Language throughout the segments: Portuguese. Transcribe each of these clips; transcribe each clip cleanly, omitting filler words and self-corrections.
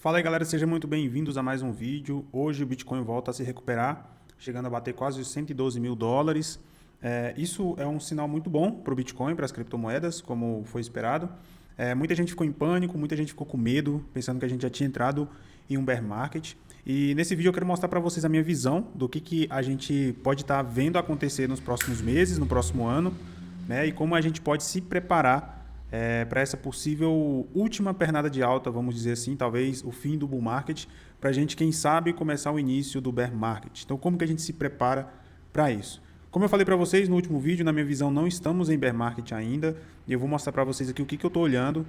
Fala aí galera, sejam muito bem-vindos a mais um vídeo. Hoje o Bitcoin volta a se recuperar, chegando a bater quase os 112 mil dólares. Isso é um sinal muito bom para o Bitcoin, para as criptomoedas, como foi esperado. Muita gente ficou em pânico, muita gente ficou com medo, pensando que a gente já tinha entrado em um bear market. E nesse vídeo eu quero mostrar para vocês a minha visão do que a gente pode estar vendo acontecer nos próximos meses, no próximo ano, né? E como a gente pode se preparar para essa possível última pernada de alta, vamos dizer assim, talvez o fim do bull market, para a gente, quem sabe, começar o início do bear market. Então, como que a gente se prepara para isso? Como eu falei para vocês no último vídeo, na minha visão, não estamos em bear market ainda, e eu vou mostrar para vocês aqui o que eu estou olhando,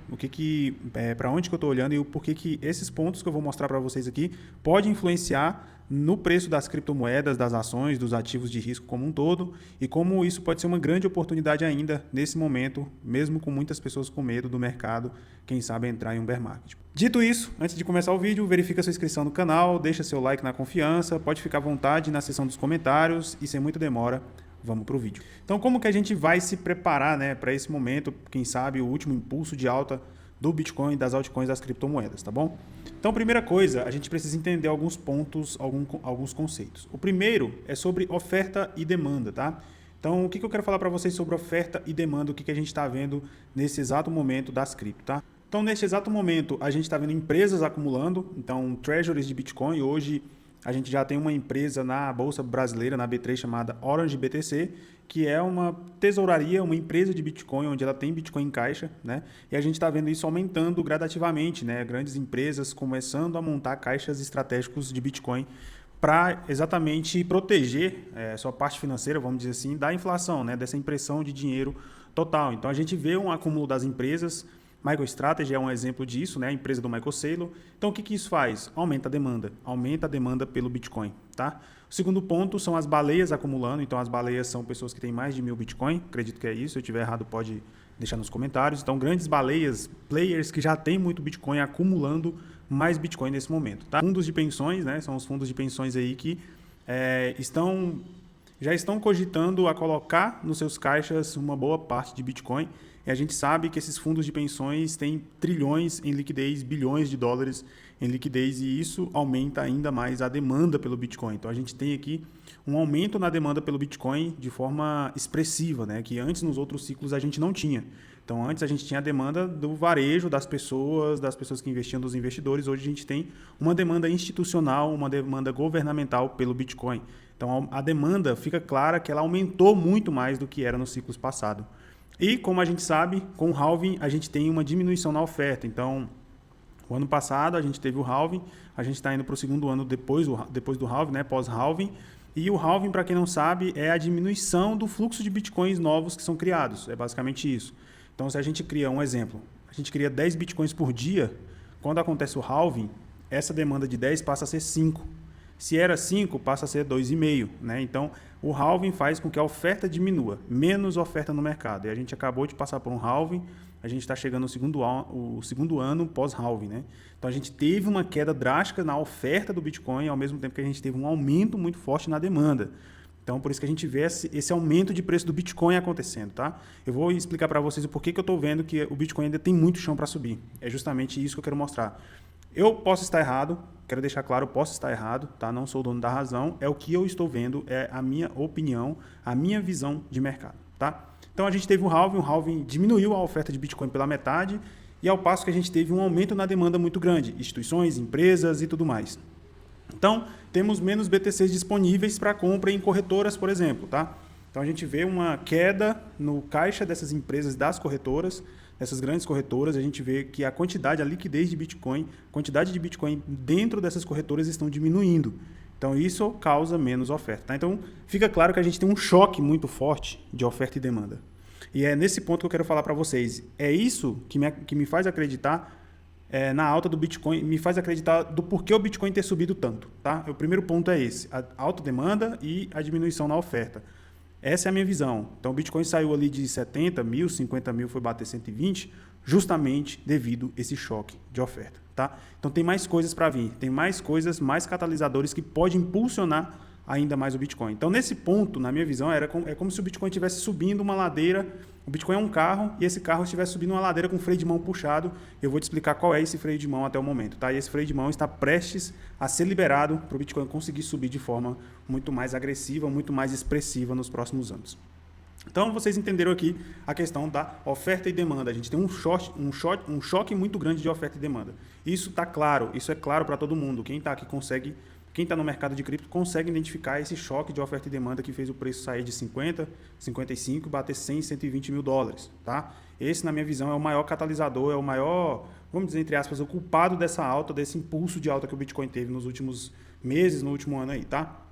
para onde que eu estou olhando e o porquê que esses pontos que eu vou mostrar para vocês aqui podem influenciar no preço das criptomoedas, das ações, dos ativos de risco como um todo, e como isso pode ser uma grande oportunidade ainda nesse momento, mesmo com muitas pessoas com medo do mercado, quem sabe entrar em um bear market. Dito isso, antes de começar o vídeo, verifica sua inscrição no canal, deixa seu like na confiança, pode ficar à vontade na seção dos comentários e sem muita demora, vamos para o vídeo. Então, como que a gente vai se preparar, né, para esse momento, quem sabe o último impulso de alta do Bitcoin, das altcoins, das criptomoedas, tá bom? Então, primeira coisa, a gente precisa entender alguns pontos, alguns conceitos. O primeiro é sobre oferta e demanda, tá? Então, o que eu quero falar para vocês sobre oferta e demanda, o que a gente está vendo nesse exato momento das cripto, tá? Então, nesse exato momento, a gente está vendo empresas acumulando, então, treasuries de Bitcoin. Hoje, a gente já tem uma empresa na Bolsa Brasileira, na B3, chamada Orange BTC, que é uma tesouraria, uma empresa de Bitcoin, onde ela tem Bitcoin em caixa, né? E a gente está vendo isso aumentando gradativamente, né? Grandes empresas começando a montar caixas estratégicos de Bitcoin para exatamente proteger sua parte financeira, vamos dizer assim, da inflação, né? Dessa impressão de dinheiro total. Então, a gente vê um acúmulo das empresas. MicroStrategy é um exemplo disso, né? A empresa do Michael Saylor. Então, o que isso faz? Aumenta a demanda pelo Bitcoin, tá? O segundo ponto são as baleias acumulando. Então, as baleias são pessoas que têm mais de 1.000 Bitcoin, acredito que é isso. Se eu estiver errado, pode deixar nos comentários. Então, grandes baleias, players que já têm muito Bitcoin acumulando mais Bitcoin nesse momento, tá? Fundos de pensões, né? São os fundos de pensões aí que já estão cogitando a colocar nos seus caixas uma boa parte de Bitcoin. E a gente sabe que esses fundos de pensões têm trilhões em liquidez, bilhões de dólares em liquidez, e isso aumenta ainda mais a demanda pelo Bitcoin. Então, a gente tem aqui um aumento na demanda pelo Bitcoin de forma expressiva, né? Que antes, nos outros ciclos, a gente não tinha. Então, antes a gente tinha a demanda do varejo, das pessoas que investiam, dos investidores. Hoje a gente tem uma demanda institucional, uma demanda governamental pelo Bitcoin. Então, a demanda fica clara que ela aumentou muito mais do que era nos ciclos passados. E, como a gente sabe, com o halving a gente tem uma diminuição na oferta. Então, o ano passado a gente teve o halving, a gente está indo para o segundo ano depois do halving, né, pós-halving. E o halving, para quem não sabe, é a diminuição do fluxo de bitcoins novos que são criados. É basicamente isso. Então, se a gente cria um exemplo, a gente cria 10 bitcoins por dia, quando acontece o halving, essa demanda de 10 passa a ser 5. Se era 5, passa a ser 2,5, né? Então, o halving faz com que a oferta diminua, menos oferta no mercado. E a gente acabou de passar por um halving, a gente está chegando no segundo ano pós-halving, né? Então, a gente teve uma queda drástica na oferta do Bitcoin, ao mesmo tempo que a gente teve um aumento muito forte na demanda. Então, por isso que a gente vê esse aumento de preço do Bitcoin acontecendo, tá? Eu vou explicar para vocês o porquê que eu estou vendo que o Bitcoin ainda tem muito chão para subir. É justamente isso que eu quero mostrar. Eu posso estar errado, quero deixar claro, eu posso estar errado, tá? Não sou o dono da razão, é o que eu estou vendo, é a minha opinião, a minha visão de mercado, tá? Então, a gente teve o halving diminuiu a oferta de Bitcoin pela metade, e ao passo que a gente teve um aumento na demanda muito grande, instituições, empresas e tudo mais. Então, temos menos BTCs disponíveis para compra em corretoras, por exemplo, tá? Então, a gente vê uma queda no caixa dessas empresas, das corretoras, dessas grandes corretoras. A gente vê que a liquidez de Bitcoin, a quantidade de Bitcoin dentro dessas corretoras estão diminuindo. Então, isso causa menos oferta, tá? Então, fica claro que a gente tem um choque muito forte de oferta e demanda. E é nesse ponto que eu quero falar para vocês. É isso que me faz acreditar na alta do Bitcoin, me faz acreditar do porquê o Bitcoin ter subido tanto, tá? O primeiro ponto é esse, a alta demanda e a diminuição na oferta. Essa é a minha visão. Então, o Bitcoin saiu ali de 70 mil, 50 mil, foi bater 120, justamente devido a esse choque de oferta, tá? Então, tem mais coisas para vir, tem mais coisas, mais catalisadores que podem impulsionar ainda mais o Bitcoin. Então, nesse ponto, na minha visão, é como se o Bitcoin estivesse subindo uma ladeira. O Bitcoin é um carro e esse carro estivesse subindo uma ladeira com freio de mão puxado. Eu vou te explicar qual é esse freio de mão até o momento. Tá? E esse freio de mão está prestes a ser liberado para o Bitcoin conseguir subir de forma muito mais agressiva, muito mais expressiva nos próximos anos. Então, vocês entenderam aqui a questão da oferta e demanda. A gente tem um choque muito grande de oferta e demanda. Isso está claro, isso é claro para todo mundo. Quem está aqui consegue, quem está no mercado de cripto consegue identificar esse choque de oferta e demanda que fez o preço sair de 50, 55 e bater 100, 120 mil dólares. Tá? Esse, na minha visão, é o maior catalisador, é o maior, vamos dizer, entre aspas, o culpado dessa alta, desse impulso de alta que o Bitcoin teve nos últimos meses, no último ano aí, tá?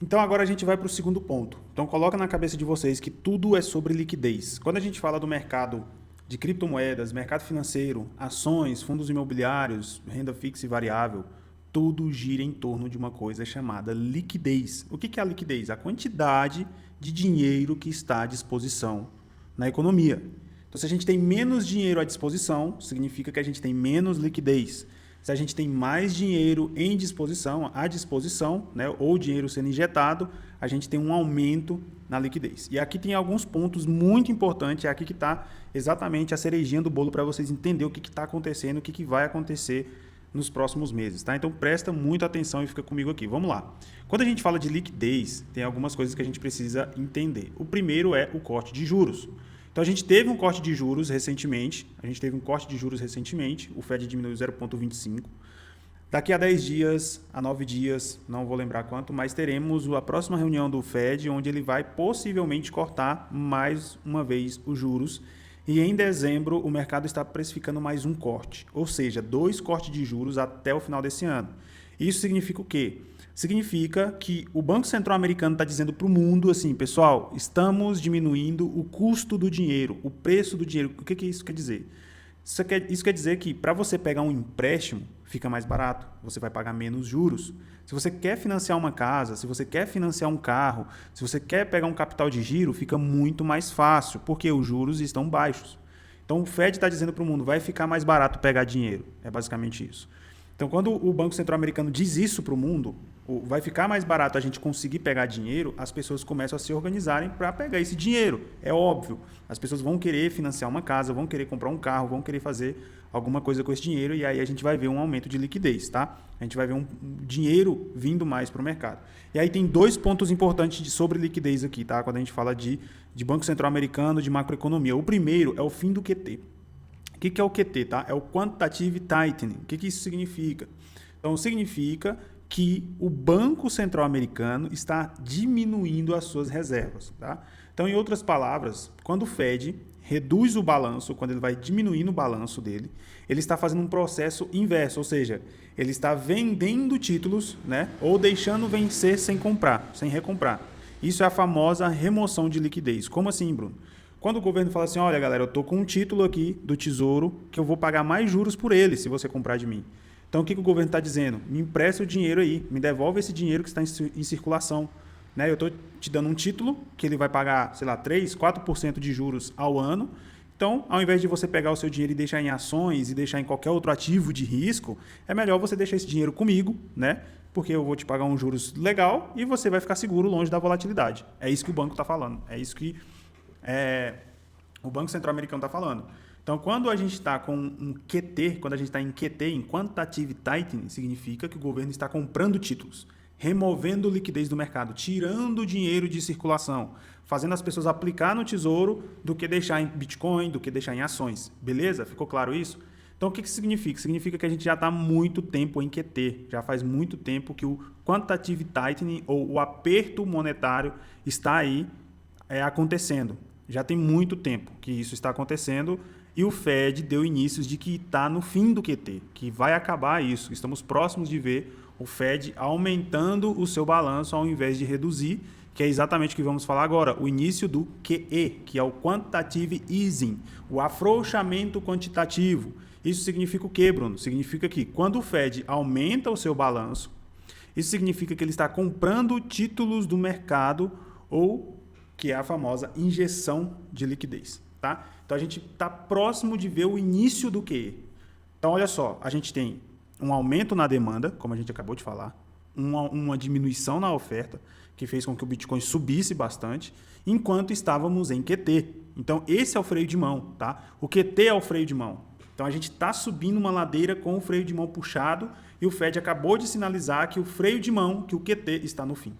Então, agora a gente vai para o segundo ponto. Então, coloca na cabeça de vocês que tudo é sobre liquidez. Quando a gente fala do mercado de criptomoedas, mercado financeiro, ações, fundos imobiliários, renda fixa e variável, tudo gira em torno de uma coisa chamada liquidez. O que é a liquidez? A quantidade de dinheiro que está à disposição na economia. Então, se a gente tem menos dinheiro à disposição, significa que a gente tem menos liquidez. Se a gente tem mais dinheiro à disposição, né, ou dinheiro sendo injetado, a gente tem um aumento na liquidez. E aqui tem alguns pontos muito importantes, é aqui que está exatamente a cerejinha do bolo para vocês entenderem o que está acontecendo, o que vai acontecer nos próximos meses. Tá? Então presta muita atenção e fica comigo aqui. Vamos lá. Quando a gente fala de liquidez, tem algumas coisas que a gente precisa entender. O primeiro é o corte de juros. Então, a gente teve um corte de juros recentemente, o Fed diminuiu 0,25. Daqui a 10 dias, a 9 dias, não vou lembrar quanto, mas teremos a próxima reunião do Fed, onde ele vai possivelmente cortar mais uma vez os juros. E em dezembro, o mercado está precificando mais um corte, ou seja, 2 cortes de juros até o final desse ano. Isso significa o quê? Significa que o Banco Central Americano está dizendo para o mundo assim, pessoal, estamos diminuindo o custo do dinheiro, o preço do dinheiro. O que isso quer dizer? Isso quer dizer que para você pegar um empréstimo, fica mais barato, você vai pagar menos juros. Se você quer financiar uma casa, se você quer financiar um carro, se você quer pegar um capital de giro, fica muito mais fácil, porque os juros estão baixos. Então o Fed está dizendo para o mundo, vai ficar mais barato pegar dinheiro. É basicamente isso. Então, quando o Banco Central Americano diz isso para o mundo, vai ficar mais barato a gente conseguir pegar dinheiro, as pessoas começam a se organizarem para pegar esse dinheiro. É óbvio. As pessoas vão querer financiar uma casa, vão querer comprar um carro, vão querer fazer alguma coisa com esse dinheiro e aí a gente vai ver um aumento de liquidez, tá? A gente vai ver um dinheiro vindo mais para o mercado. E aí tem 2 pontos importantes sobre liquidez aqui, tá? Quando a gente fala de Banco Central Americano, de macroeconomia. O primeiro é o fim do QT. O que é o QT? Tá? É o Quantitative Tightening. O que isso significa? Então, significa que o Banco Central Americano está diminuindo as suas reservas. Tá? Então, em outras palavras, quando o Fed reduz o balanço, quando ele vai diminuindo o balanço dele, ele está fazendo um processo inverso, ou seja, ele está vendendo títulos, né, ou deixando vencer sem comprar, sem recomprar. Isso é a famosa remoção de liquidez. Como assim, Bruno? Quando o governo fala assim, olha galera, eu estou com um título aqui do Tesouro que eu vou pagar mais juros por ele se você comprar de mim. Então o que o governo está dizendo? Me empresta o dinheiro aí, me devolve esse dinheiro que está em circulação. Né? Eu estou te dando um título que ele vai pagar, sei lá, 3%, 4% de juros ao ano. Então, ao invés de você pegar o seu dinheiro e deixar em ações e deixar em qualquer outro ativo de risco, é melhor você deixar esse dinheiro comigo, né? Porque eu vou te pagar um juros legal e você vai ficar seguro longe da volatilidade. É isso que o banco está falando, é isso que o Banco Central Americano está falando. Então, quando a gente está com um QT, quando a gente está em QT, em Quantitative Tightening, significa que o governo está comprando títulos, removendo liquidez do mercado, tirando o dinheiro de circulação, fazendo as pessoas aplicar no tesouro do que deixar em Bitcoin, do que deixar em ações. Beleza? Ficou claro isso? Então, o que significa? Significa que a gente já está há muito tempo em QT, já faz muito tempo que o Quantitative Tightening, ou o aperto monetário, está aí acontecendo. Já tem muito tempo que isso está acontecendo e o Fed deu inícios de que está no fim do QT, que vai acabar isso. Estamos próximos de ver o Fed aumentando o seu balanço ao invés de reduzir, que é exatamente o que vamos falar agora, o início do QE, que é o Quantitative Easing, o afrouxamento quantitativo. Isso significa o quê, Bruno? Significa que quando o Fed aumenta o seu balanço, isso significa que ele está comprando títulos do mercado ou que é a famosa injeção de liquidez. Tá? Então, a gente está próximo de ver o início do QE. Então, olha só, a gente tem um aumento na demanda, como a gente acabou de falar, uma diminuição na oferta, que fez com que o Bitcoin subisse bastante, enquanto estávamos em QT. Então, esse é o freio de mão, tá? O QT é o freio de mão. Então, a gente está subindo uma ladeira com o freio de mão puxado e o Fed acabou de sinalizar que o freio de mão, que o QT, está no fim.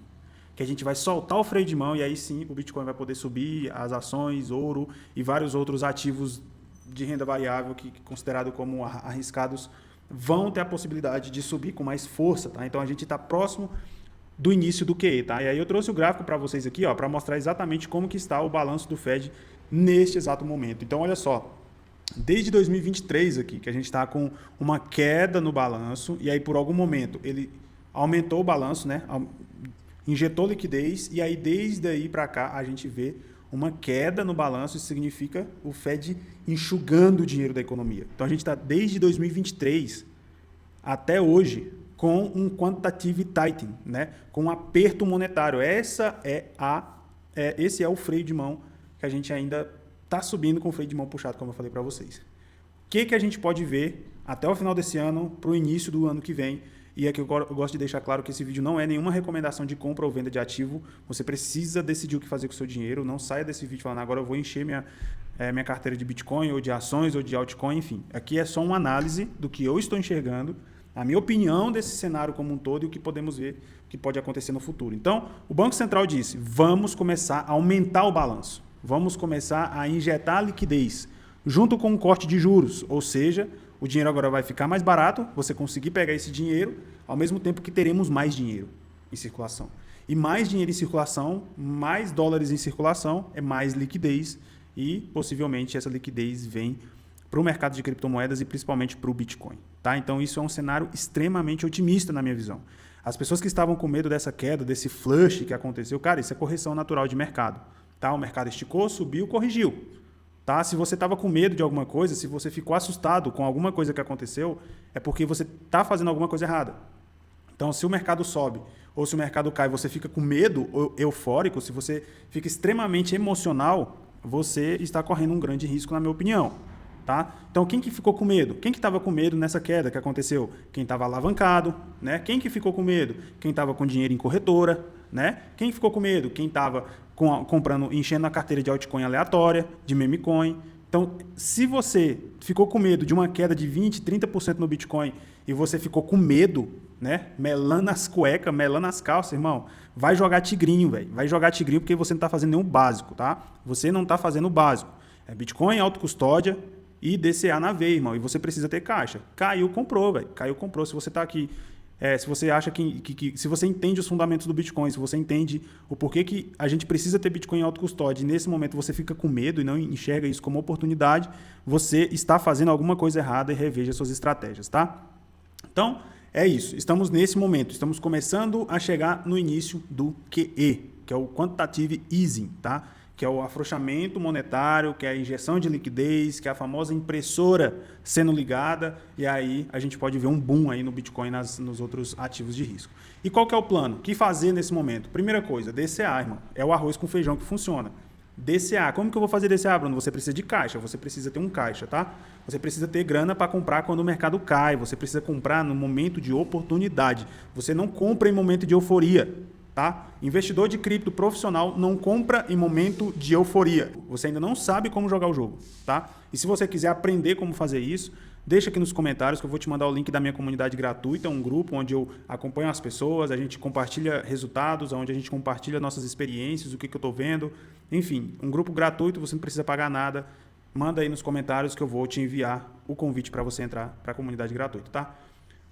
Que a gente vai soltar o freio de mão e aí sim o Bitcoin vai poder subir, as ações, ouro e vários outros ativos de renda variável que considerado como arriscados vão ter a possibilidade de subir com mais força, tá? Então a gente está próximo do início do QE, tá? E aí eu trouxe o gráfico para vocês aqui, ó, para mostrar exatamente como que está o balanço do Fed neste exato momento. Então olha só, desde 2023 aqui, que a gente está com uma queda no balanço e aí por algum momento ele aumentou o balanço, né? Injetou liquidez e aí desde aí para cá a gente vê uma queda no balanço, isso significa o Fed enxugando o dinheiro da economia. Então a gente está desde 2023 até hoje com um quantitative tightening, né? Com um aperto monetário. Esse é o freio de mão que a gente ainda está subindo com o freio de mão puxado, como eu falei para vocês. O que a gente pode ver até o final desse ano para o início do ano que vem? E aqui eu gosto de deixar claro que esse vídeo não é nenhuma recomendação de compra ou venda de ativo. Você precisa decidir o que fazer com o seu dinheiro. Não saia desse vídeo falando agora eu vou encher minha carteira de Bitcoin ou de ações ou de altcoin, enfim. Aqui é só uma análise do que eu estou enxergando, a minha opinião desse cenário como um todo e o que podemos ver que pode acontecer no futuro. Então, o Banco Central disse, vamos começar a aumentar o balanço. Vamos começar a injetar liquidez junto com o corte de juros, ou seja, o dinheiro agora vai ficar mais barato, você conseguir pegar esse dinheiro, ao mesmo tempo que teremos mais dinheiro em circulação. E mais dinheiro em circulação, mais dólares em circulação, é mais liquidez e possivelmente essa liquidez vem para o mercado de criptomoedas e principalmente para o Bitcoin. Tá? Então isso é um cenário extremamente otimista na minha visão. As pessoas que estavam com medo dessa queda, desse flush que aconteceu, cara, isso é correção natural de mercado. Tá? O mercado esticou, subiu, corrigiu. Tá? Se você estava com medo de alguma coisa, se você ficou assustado com alguma coisa que aconteceu, é porque você está fazendo alguma coisa errada. Então, se o mercado sobe ou se o mercado cai, você fica com medo ou eufórico, se você fica extremamente emocional, você está correndo um grande risco, na minha opinião. Tá? Então, quem que ficou com medo? Quem que estava com medo nessa queda que aconteceu? Quem estava alavancado, né? Quem que ficou com medo? Quem estava com dinheiro em corretora, né? Quem ficou com medo? Quem estava comprando, enchendo a carteira de altcoin aleatória, de meme coin. Então, se você ficou com medo de uma queda de 20%, 30% no Bitcoin e você ficou com medo, né? Melando as cuecas, melando as calças, irmão, vai jogar tigrinho, velho. Vai jogar tigrinho porque você não está fazendo nenhum básico, tá? Você não está fazendo o básico. É Bitcoin, autocustódia e DCA na veia, irmão. E você precisa ter caixa. Caiu, comprou, velho. Caiu, comprou. Se você está aqui... se você acha se você entende os fundamentos do Bitcoin, se você entende o porquê que a gente precisa ter Bitcoin em autocustódia e nesse momento você fica com medo e não enxerga isso como oportunidade, você está fazendo alguma coisa errada e reveja suas estratégias, tá? Então, é isso. Estamos nesse momento. Estamos começando a chegar no início do QE, que é o Quantitative Easing, tá? Que é o afrouxamento monetário, que é a injeção de liquidez, que é a famosa impressora sendo ligada, e aí a gente pode ver um boom aí no Bitcoin nos outros ativos de risco. E qual que é o plano? O que fazer nesse momento? Primeira coisa, DCA, irmão. É o arroz com feijão que funciona. DCA. Como que eu vou fazer DCA, Bruno? Você precisa de caixa, você precisa ter um caixa, tá? Você precisa ter grana para comprar quando o mercado cai, você precisa comprar no momento de oportunidade. Você não compra em momento de euforia. Tá? Investidor de cripto profissional não compra em momento de euforia. Você ainda não sabe como jogar o jogo. Tá? E se você quiser aprender como fazer isso, deixa aqui nos comentários que eu vou te mandar o link da minha comunidade gratuita, um grupo onde eu acompanho as pessoas, a gente compartilha resultados, onde a gente compartilha nossas experiências, o que eu estou vendo. Enfim, um grupo gratuito, você não precisa pagar nada. Manda aí nos comentários que eu vou te enviar o convite para você entrar para a comunidade gratuita. Tá?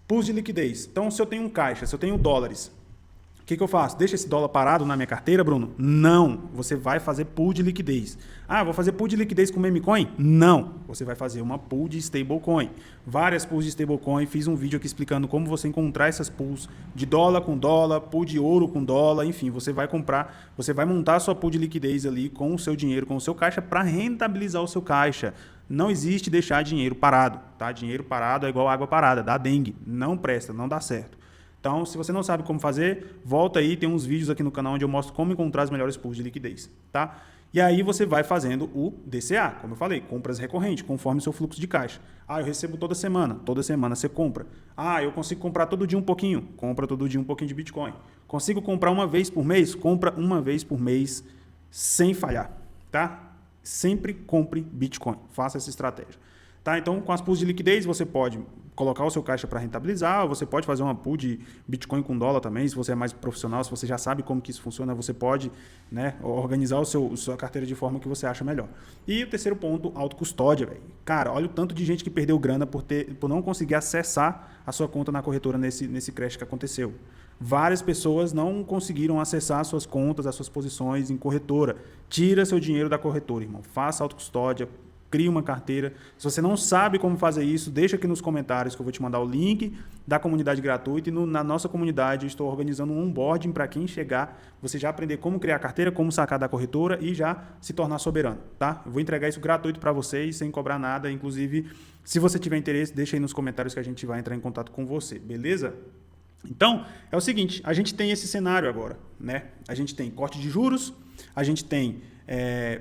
Pools de liquidez. Então, se eu tenho um caixa, se eu tenho dólares, o que eu faço? Deixa esse dólar parado na minha carteira, Bruno? Não. Você vai fazer pool de liquidez. Ah, vou fazer pool de liquidez com meme coin? Não. Você vai fazer uma pool de stablecoin. Várias pools de stablecoin. Fiz um vídeo aqui explicando como você encontrar essas pools de dólar com dólar, pool de ouro com dólar. Enfim, você vai comprar, você vai montar a sua pool de liquidez ali com o seu dinheiro, com o seu caixa para rentabilizar o seu caixa. Não existe deixar dinheiro parado. Tá? Dinheiro parado é igual água parada, dá dengue. Não presta, não dá certo. Então, se você não sabe como fazer, volta aí, tem uns vídeos aqui no canal onde eu mostro como encontrar as melhores pools de liquidez, tá? E aí você vai fazendo o DCA, como eu falei, compras recorrentes, conforme o seu fluxo de caixa. Ah, eu recebo toda semana você compra. Ah, eu consigo comprar todo dia um pouquinho, compra todo dia um pouquinho de Bitcoin. Consigo comprar uma vez por mês? Compra uma vez por mês sem falhar, tá? Sempre compre Bitcoin, faça essa estratégia. Tá? Então, com as pools de liquidez, você pode colocar o seu caixa para rentabilizar, ou você pode fazer uma pool de Bitcoin com dólar também, se você é mais profissional, se você já sabe como que isso funciona, você pode, né, organizar sua carteira de forma que você acha melhor. E o terceiro ponto, autocustódia, velho. Cara, olha o tanto de gente que perdeu grana por não conseguir acessar a sua conta na corretora nesse crash que aconteceu. Várias pessoas não conseguiram acessar as suas contas, as suas posições em corretora. Tira seu dinheiro da corretora, irmão. Faça autocustódia, crie uma carteira. Se você não sabe como fazer isso, deixa aqui nos comentários que eu vou te mandar o link da comunidade gratuita. E na nossa comunidade eu estou organizando um onboarding para quem chegar, você já aprender como criar a carteira, como sacar da corretora e já se tornar soberano, tá? Eu vou entregar isso gratuito para vocês, sem cobrar nada. Inclusive, se você tiver interesse, deixa aí nos comentários que a gente vai entrar em contato com você, beleza? Então, é o seguinte, a gente tem esse cenário agora, né? A gente tem corte de juros, a gente tem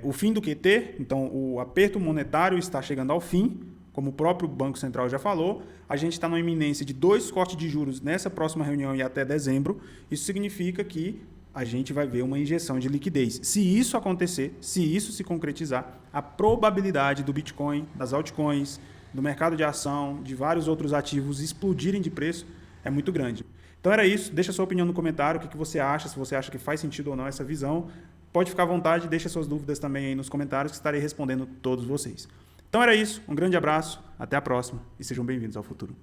o fim do QT, então o aperto monetário está chegando ao fim, como o próprio Banco Central já falou, a gente está na iminência de 2 cortes de juros nessa próxima reunião e até dezembro. Isso significa que a gente vai ver uma injeção de liquidez. Se isso acontecer, se isso se concretizar, a probabilidade do Bitcoin, das altcoins, do mercado de ação, de vários outros ativos explodirem de preço é muito grande. Então era isso, deixa sua opinião no comentário, o que você acha, se você acha que faz sentido ou não essa visão. Pode ficar à vontade, deixa suas dúvidas também aí nos comentários que estarei respondendo todos vocês. Então era isso, um grande abraço, até a próxima e sejam bem-vindos ao futuro.